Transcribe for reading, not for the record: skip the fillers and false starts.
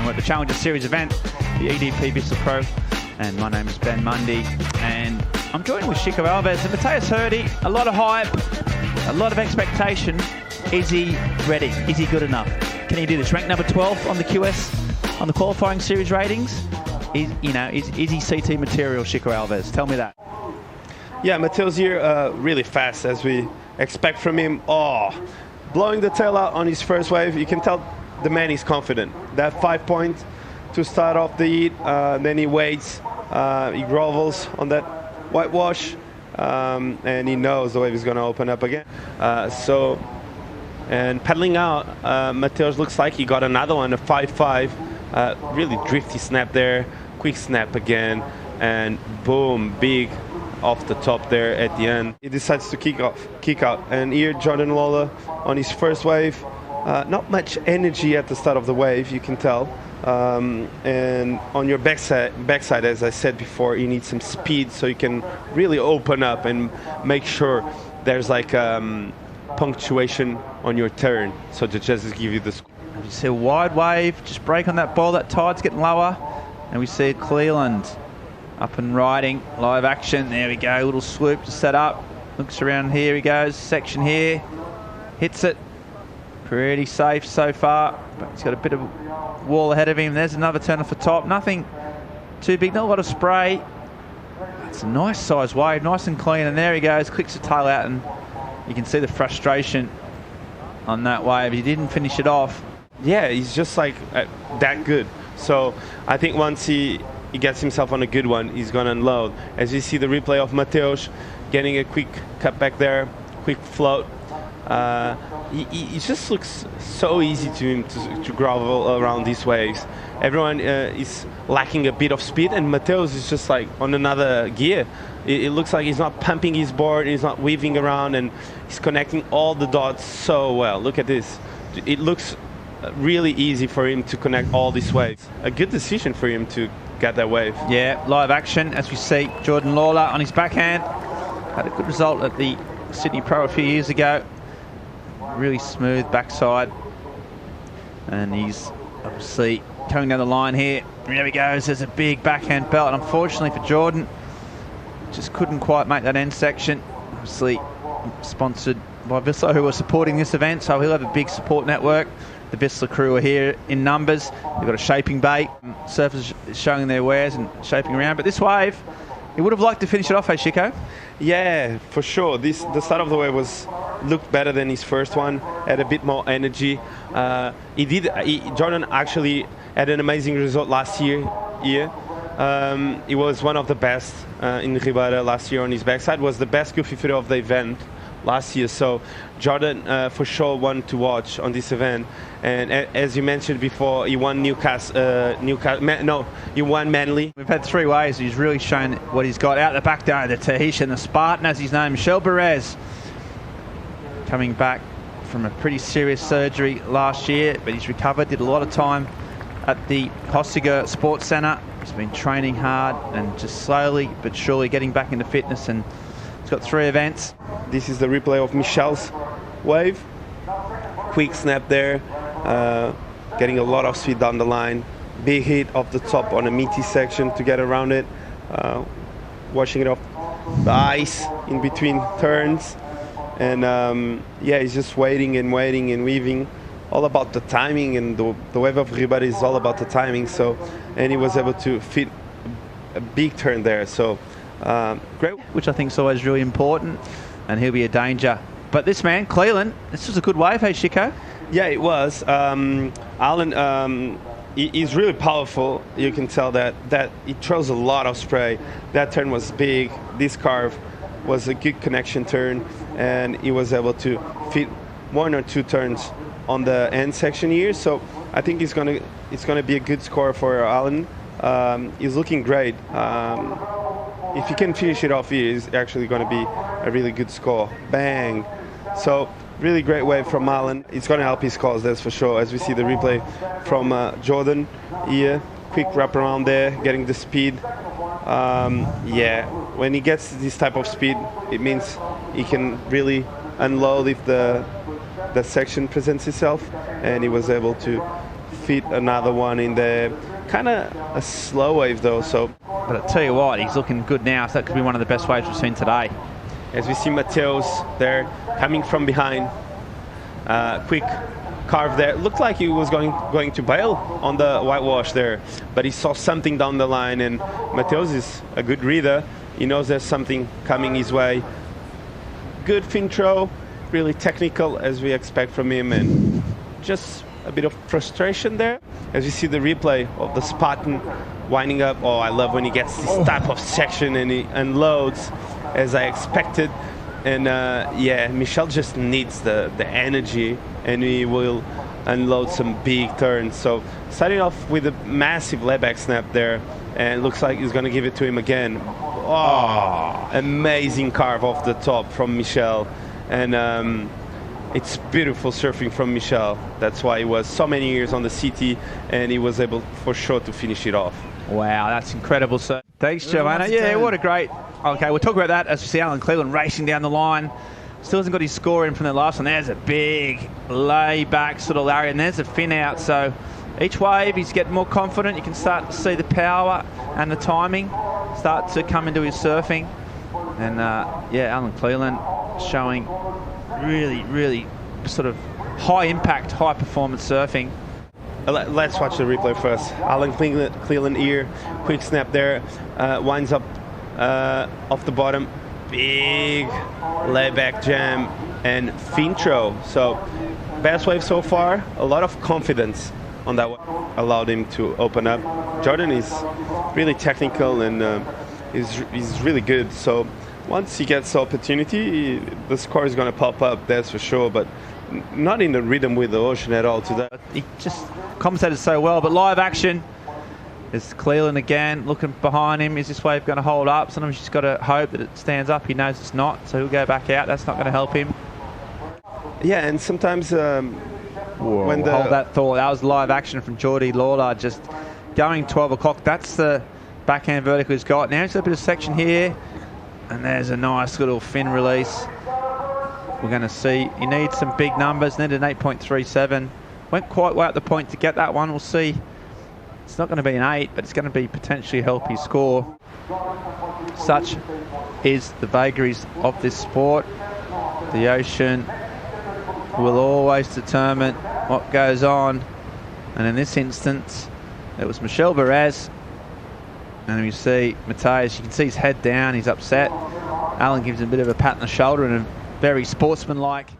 we're at the Challenger Series event, the EDP Vissla Pro, and my name is Ben Mundy, and I'm joined with Chico Alves and Mateus Herdy. A lot of hype, a lot of expectation. Is he ready? Is he good enough? Can he do this? Ranked number 12 on the QS, on the qualifying series ratings. Is he CT material, Chico Alves? Tell me that. Yeah, Mateus here really fast as we expect from him. Blowing the tail out on his first wave. You can tell the man is confident. That 5 point to start off the heat, then he waits, he grovels on that whitewash, and he knows the wave is going to open up again. And pedaling out, Mateus looks like he got another one, a 5-5. Really drifty snap there, quick snap again, and boom, big off the top there at the end. He decides to kick out. And here Jordan Lawler on his first wave. Not much energy at the start of the wave, you can tell. And on your backside, as I said before, you need some speed so you can really open up and make sure there's like punctuation on your turn, so the judges give you the score. You see a wide wave, just break on that ball, that tide's getting lower, and we see Cleland up and riding, live action. There we go, little swoop to set up, looks around, here he goes, section here, hits it, pretty safe so far, but he's got a bit of wall ahead of him. There's another turn off the top, nothing too big, not a lot of spray. It's a nice size wave, nice and clean, and there he goes, clicks the tail out, and you can see the frustration on that wave. He didn't finish it off. Yeah, he's just like that good. So I think once he gets himself on a good one, he's going to unload. As you see the replay of Mateus getting a quick cut back there, quick float. It just looks so easy to him to grovel around these waves. Everyone is lacking a bit of speed, and Mateus is just like on another gear. It looks like he's not pumping his board, he's not weaving around, and he's connecting all the dots so well. Look at this. It looks really easy for him to connect all these waves. A good decision for him to get that wave. Yeah, live action, as we see Jordan Lawler on his backhand. Had a good result at the Sydney Pro a few years ago. Really smooth backside. And he's obviously coming down the line here. There he goes, there's a big backhand belt. And unfortunately for Jordan, just couldn't quite make that end section. Obviously sponsored by Vissla, who are supporting this event, so he'll have a big support network. The Vissla crew are here in numbers. They've got a shaping bait. Surfers showing their wares and shaping around. But this wave, he would have liked to finish it off, hey Chico? Yeah, for sure. The start of the wave looked better than his first one. Had a bit more energy. Jordan actually had an amazing result last year. He was one of the best in Rio Waida last year on his backside. Was the best goofy fitter of the event last year. So Jordan for sure one to watch on this event. And as you mentioned before, he won he won Manly. We've had 3 waves. He's really shown what he's got out the back there. The Tahitian, the Spartan, as he's known, Michel Bourez, coming back from a pretty serious surgery last year, but he's recovered. Did a lot of time at the Hossiger Sports Centre. He's been training hard and just slowly but surely getting back into fitness, and he's got 3 events. This is the replay of Michel's wave. Quick snap there, getting a lot of speed down the line. Big hit off the top on a meaty section to get around it. Washing it off the ice in between turns. And yeah, he's just waiting and weaving. All about the timing, and the wave of Rio Waida is all about the timing. So, and he was able to fit a big turn there. So great. Which I think is always really important, and he'll be a danger. But this man, Cleland, this was a good wave, hey Chico? Yeah, it was. Alan, he's really powerful. You can tell that he throws a lot of spray. That turn was big. This carve was a good connection turn, and he was able to fit 1 or 2 turns on the end section here. So I think it's gonna be a good score for Alan. He's looking great. If he can finish it off here, it's actually going to be a really good score. Bang! So really great wave from Alan. It's going to help his cause, that's for sure. As we see the replay from Jordan here, quick wrap around there, getting the speed. Yeah, when he gets this type of speed, it means he can really unload if the section presents itself, and he was able to fit another one in there. Kind of a slow wave though. So, but I tell you what, he's looking good now. So that could be one of the best waves we've seen today. As we see Mateus there coming from behind, quick carve there. Looked like he was going to bail on the whitewash there, but he saw something down the line, and Mateus is a good reader. He knows there's something coming his way. Good fin throw, really technical as we expect from him, and just a bit of frustration there. As you see the replay of the Spartan winding up. Oh, I love when he gets this type of section and he unloads as I expected. And yeah, Michel just needs the energy, and he will unload some big turns. So starting off with a massive layback snap there, and looks like he's going to give it to him again. Oh, amazing carve off the top from Michel. And it's beautiful surfing from Michel. That's why he was so many years on the CT, and he was able for sure to finish it off. Wow, that's incredible, sir. Thanks, Joanna. Yeah, what a great... Okay, we'll talk about that as we see Alan Cleland racing down the line. Still hasn't got his score in from the last one. There's a big lay-back sort of Larry, and there's a fin out. So each wave, he's getting more confident. You can start to see the power and the timing start to come into his surfing. And yeah, Alan Cleland showing really, really sort of high-impact, high-performance surfing. Let's watch the replay first. Alan Cleland here, quick snap there, winds up off the bottom, big layback jam and fin throw. So best wave so far, a lot of confidence on that one. Allowed him to open up. Jordan is really technical and is really good. So once he gets the opportunity, the score is going to pop up, that's for sure, but not in the rhythm with the ocean at all today. He just compensated so well, but live action. There's Cleland again, looking behind him. Is this wave going to hold up? Sometimes you just got to hope that it stands up. He knows it's not, so he'll go back out. That's not going to help him. Yeah, and sometimes when the... Hold that thought. That was live action from Jordy. Lawler just going 12 o'clock. That's the backhand vertical he's got. Now he's got a bit of section here, and there's a nice little fin release. We're going to see. He needs some big numbers. Needed an 8.37. Went quite way up the point to get that one. We'll see. It's not going to be an 8, but it's going to be potentially help his score. Such is the vagaries of this sport. The ocean will always determine what goes on. And in this instance, it was Michel Bourez. And you see Mateus, you can see his head down. He's upset. Alan gives him a bit of a pat on the shoulder and a very sportsmanlike